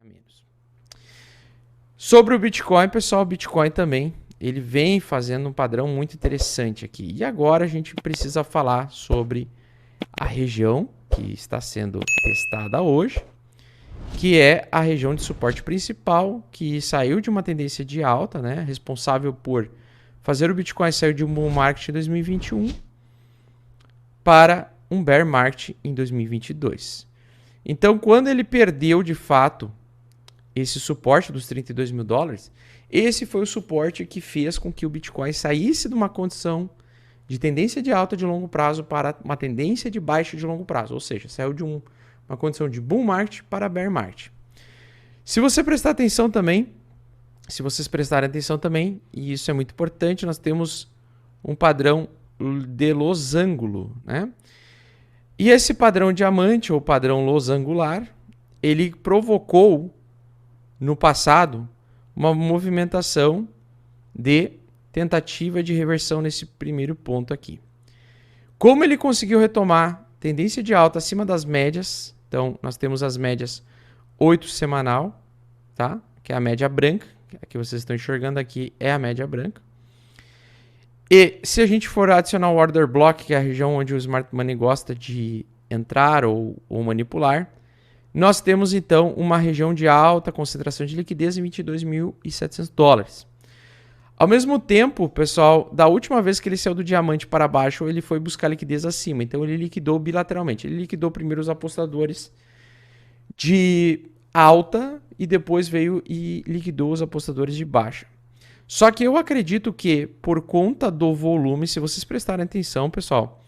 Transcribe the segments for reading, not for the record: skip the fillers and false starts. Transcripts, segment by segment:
menos. Sobre o Bitcoin, pessoal, o Bitcoin também, ele vem fazendo um padrão muito interessante aqui. E agora a gente precisa falar sobre a região que está sendo testada hoje, que é a região de suporte principal, que saiu de uma tendência de alta, né, responsável por fazer o Bitcoin sair de um bull market em 2021 para um bear market em 2022. Então, quando ele perdeu de fato esse suporte dos 32 mil dólares, esse foi o suporte que fez com que o Bitcoin saísse de uma condição de tendência de alta de longo prazo para uma tendência de baixa de longo prazo, ou seja, saiu de uma condição de bull market para bear market. Se você prestar atenção também, se vocês prestarem atenção também, e isso é muito importante, nós temos um padrão de losango, né? E esse padrão diamante ou padrão losangular, ele provocou no passado uma movimentação de tentativa de reversão nesse primeiro ponto aqui. Como ele conseguiu retomar tendência de alta acima das médias, então nós temos as médias 8 semanal, tá? Que é a média branca, que vocês estão enxergando aqui é a média branca. E se a gente for adicionar o order block, que é a região onde o Smart Money gosta de entrar ou manipular, nós temos então uma região de alta concentração de liquidez em 22.700 dólares. Ao mesmo tempo, pessoal, da última vez que ele saiu do diamante para baixo, ele foi buscar liquidez acima. Então ele liquidou bilateralmente. Ele liquidou primeiro os apostadores de alta e depois veio e liquidou os apostadores de baixa. Só que eu acredito que por conta do volume, se vocês prestarem atenção, pessoal,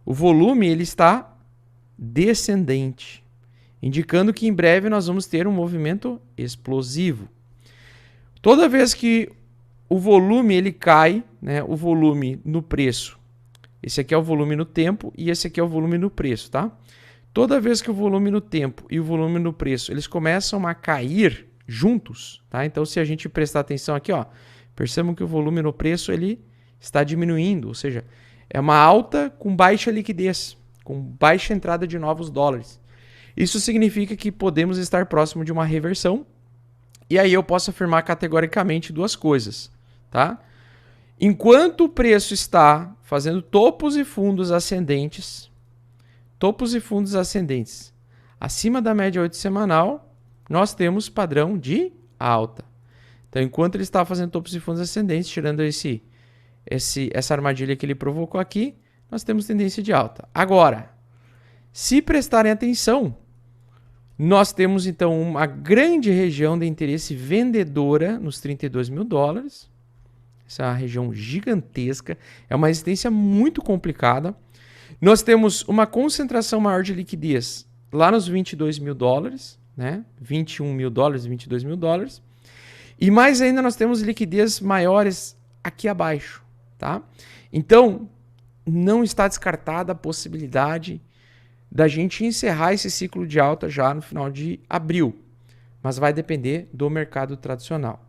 o volume ele está descendente, indicando que em breve nós vamos ter um movimento explosivo. Toda vez que o volume ele cai, né, o volume no preço, esse aqui é o volume no tempo e esse aqui é o volume no preço, tá? Toda vez que o volume no tempo e o volume no preço, eles começam a cair juntos, tá? Então se a gente prestar atenção aqui, ó, percebam que o volume no preço ele está diminuindo, ou seja, é uma alta com baixa liquidez, com baixa entrada de novos dólares. Isso significa que podemos estar próximo de uma reversão, e aí eu posso afirmar categoricamente duas coisas, tá? Enquanto o preço está fazendo topos e fundos ascendentes, acima da média 8 semanal, nós temos padrão de alta. Então, enquanto ele está fazendo topos e fundos ascendentes, tirando essa armadilha que ele provocou aqui, nós temos tendência de alta. Agora, se prestarem atenção, nós temos então uma grande região de interesse vendedora nos 32 mil dólares. Essa é uma região gigantesca, é uma resistência muito complicada. Nós temos uma concentração maior de liquidez lá nos 22 mil dólares, né? 21 mil dólares, 22 mil dólares. E mais ainda nós temos liquidez maiores aqui abaixo, tá? Então, não está descartada a possibilidade da gente encerrar esse ciclo de alta já no final de abril. Mas vai depender do mercado tradicional,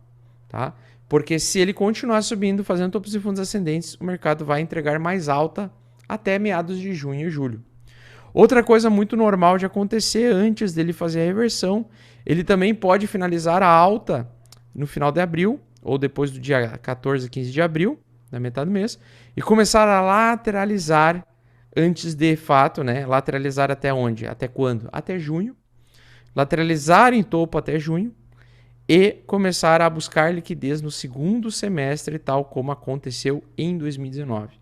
tá? Porque se ele continuar subindo, fazendo topos e fundos ascendentes, o mercado vai entregar mais alta até meados de junho e julho. Outra coisa muito normal de acontecer antes dele fazer a reversão, ele também pode finalizar a alta no final de abril, ou depois do dia 14, 15 de abril, da metade do mês, e começar a lateralizar antes de fato, né? Lateralizar até onde? Até quando? Até junho. Lateralizar em topo até junho e começar a buscar liquidez no segundo semestre, tal como aconteceu em 2019.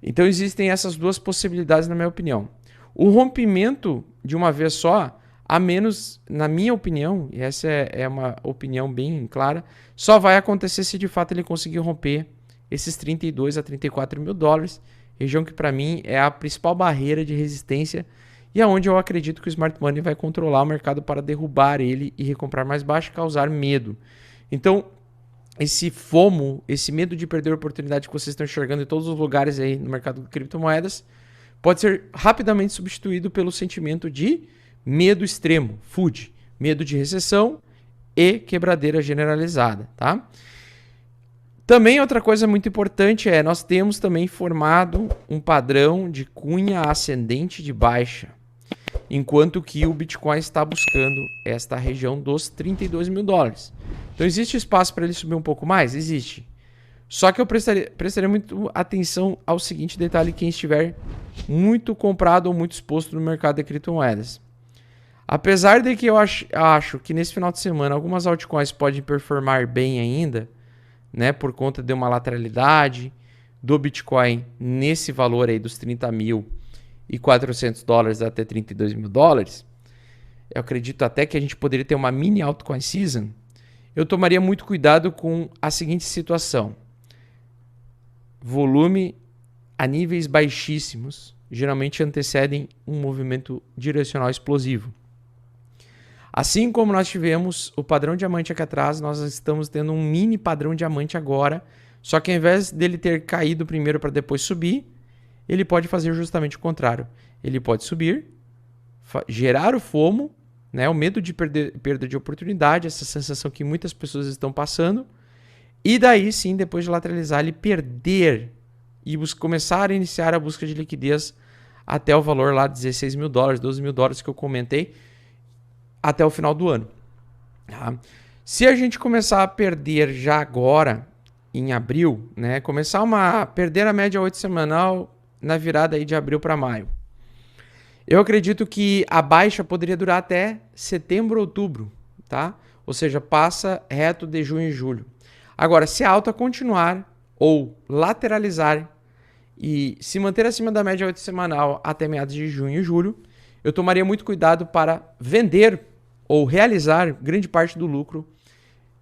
Então existem essas duas possibilidades na minha opinião. O rompimento de uma vez só, a menos, na minha opinião, e essa é uma opinião bem clara, só vai acontecer se de fato ele conseguir romper esses 32 a 34 mil dólares, região que para mim é a principal barreira de resistência e aonde eu acredito que o Smart Money vai controlar o mercado para derrubar ele e recomprar mais baixo e causar medo. Então, esse FOMO, esse medo de perder a oportunidade que vocês estão enxergando em todos os lugares aí no mercado de criptomoedas, pode ser rapidamente substituído pelo sentimento de medo extremo, FUD, medo de recessão e quebradeira generalizada, tá? Também outra coisa muito importante é, nós temos também formado um padrão de cunha ascendente de baixa. enquanto que o Bitcoin está buscando esta região dos 32 mil dólares. Então existe espaço para ele subir um pouco mais? Existe. Só que eu prestaria muito atenção ao seguinte detalhe: quem estiver muito comprado ou muito exposto no mercado de criptomoedas. Apesar de que eu acho que nesse final de semana algumas altcoins podem performar bem ainda, né, por conta de uma lateralidade do Bitcoin nesse valor aí dos 30.400 dólares até 32 mil dólares, eu acredito até que a gente poderia ter uma mini altcoin season. Eu tomaria muito cuidado com a seguinte situação: volume a níveis baixíssimos geralmente antecedem um movimento direcional explosivo. Assim como nós tivemos o padrão diamante aqui atrás, nós estamos tendo um mini padrão diamante agora, só que ao invés dele ter caído primeiro para depois subir, ele pode fazer justamente o contrário. Ele pode subir, gerar o FOMO, né, o medo de perda de oportunidade, essa sensação que muitas pessoas estão passando, e daí sim, depois de lateralizar, ele perder e começar a iniciar a busca de liquidez até o valor lá de 16 mil dólares, 12 mil dólares que eu comentei, até o final do ano. Tá? Se a gente começar a perder já agora, em abril, né, começar a perder a média 8 semanal na virada aí de abril para maio, eu acredito que a baixa poderia durar até setembro, outubro, tá? Ou seja, passa reto de junho e julho. Agora, se a alta continuar ou lateralizar e se manter acima da média 8 semanal até meados de junho e julho, eu tomaria muito cuidado para vender ou realizar grande parte do lucro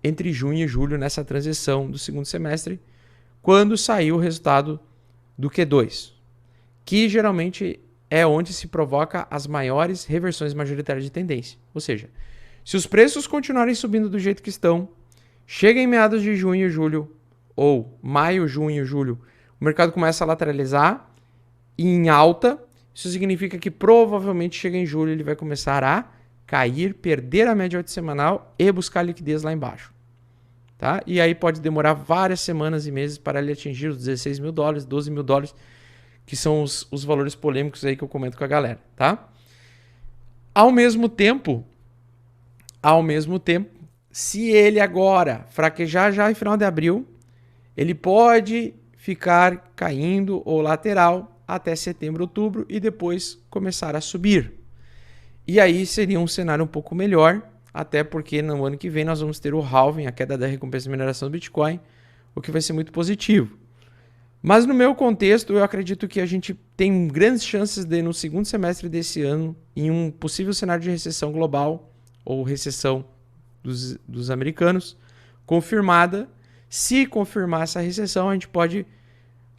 entre junho e julho nessa transição do segundo semestre, quando sair o resultado do Q2, que geralmente é onde se provoca as maiores reversões majoritárias de tendência. Ou seja, se os preços continuarem subindo do jeito que estão, chega em meados de junho e julho, ou maio, junho e julho, o mercado começa a lateralizar em alta. Isso significa que provavelmente chega em julho ele vai começar a cair, perder a média 8 semanal e buscar liquidez lá embaixo. Tá? E aí pode demorar várias semanas e meses para ele atingir os 16 mil dólares, 12 mil dólares, que são os valores polêmicos aí que eu comento com a galera. Tá? Ao mesmo tempo, se ele agora fraquejar já em final de abril, ele pode ficar caindo ou lateral até setembro, outubro e depois começar a subir. E aí seria um cenário um pouco melhor, até porque no ano que vem nós vamos ter o halving, a queda da recompensa de mineração do Bitcoin, o que vai ser muito positivo. Mas no meu contexto, eu acredito que a gente tem grandes chances de, no segundo semestre desse ano, em um possível cenário de recessão global ou recessão dos americanos, confirmada. Se confirmar essa recessão, a gente pode,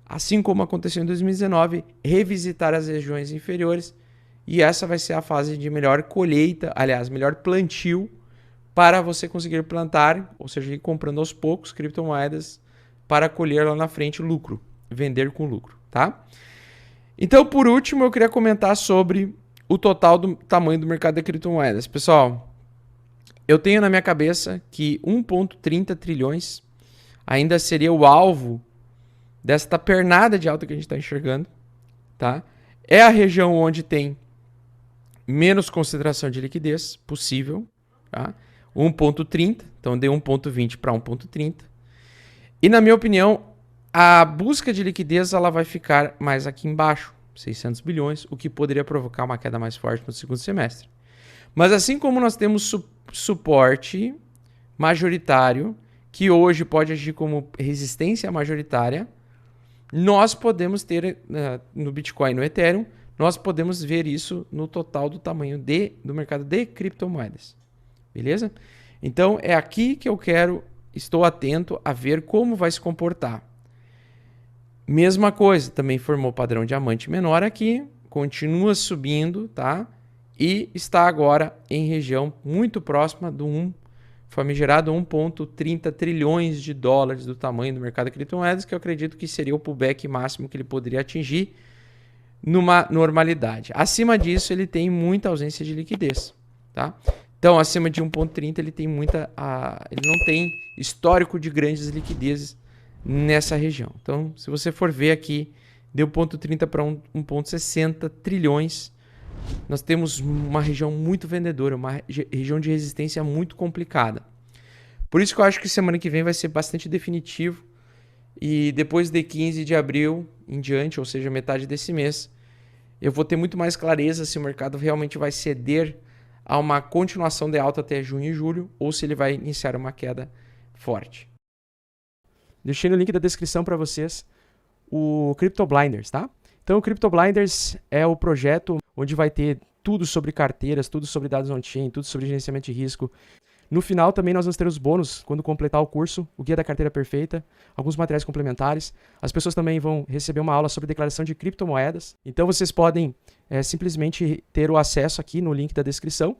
assim como aconteceu em 2019, revisitar as regiões inferiores, e essa vai ser a fase de melhor colheita, aliás, melhor plantio, para você conseguir plantar, ou seja, ir comprando aos poucos criptomoedas para colher lá na frente lucro, vender com lucro, tá? Então, por último, eu queria comentar sobre o total do tamanho do mercado de criptomoedas. Pessoal, eu tenho na minha cabeça que 1,30 trilhões ainda seria o alvo desta pernada de alta que a gente está enxergando, tá? É a região onde tem menos concentração de liquidez possível, tá? 1,30, então de 1,20 para 1,30. E na minha opinião, a busca de liquidez ela vai ficar mais aqui embaixo, 600 bilhões, o que poderia provocar uma queda mais forte no segundo semestre. Mas assim como nós temos suporte majoritário, que hoje pode agir como resistência majoritária, nós podemos ter no Bitcoin e no Ethereum, nós podemos ver isso no total do tamanho do mercado de criptomoedas. Beleza? Então é aqui que eu estou atento a ver como vai se comportar. Mesma coisa, também formou padrão diamante menor aqui, continua subindo, tá? E está agora em região muito próxima do famigerado 1,30 trilhões de dólares do tamanho do mercado de criptomoedas, que eu acredito que seria o pullback máximo que ele poderia atingir numa normalidade. Acima disso, ele tem muita ausência de liquidez, tá? Então, acima de 1,30 ele tem ele não tem histórico de grandes liquidezes nessa região. Então, se você for ver aqui, deu 0,30 para 1,60 trilhões nós temos uma região muito vendedora, uma região de resistência muito complicada. Por isso que eu acho que semana que vem vai ser bastante definitivo. E depois de 15 de abril em diante, ou seja, metade desse mês, eu vou ter muito mais clareza se o mercado realmente vai ceder a uma continuação de alta até junho e julho, ou se ele vai iniciar uma queda forte. Deixei no link da descrição para vocês o Crypto Blinders, tá? Então o Crypto Blinders é o projeto onde vai ter tudo sobre carteiras, tudo sobre dados on-chain, tudo sobre gerenciamento de risco. No final também nós vamos ter os bônus quando completar o curso, o Guia da Carteira Perfeita, alguns materiais complementares. As pessoas também vão receber uma aula sobre declaração de criptomoedas. Então vocês podem simplesmente ter o acesso aqui no link da descrição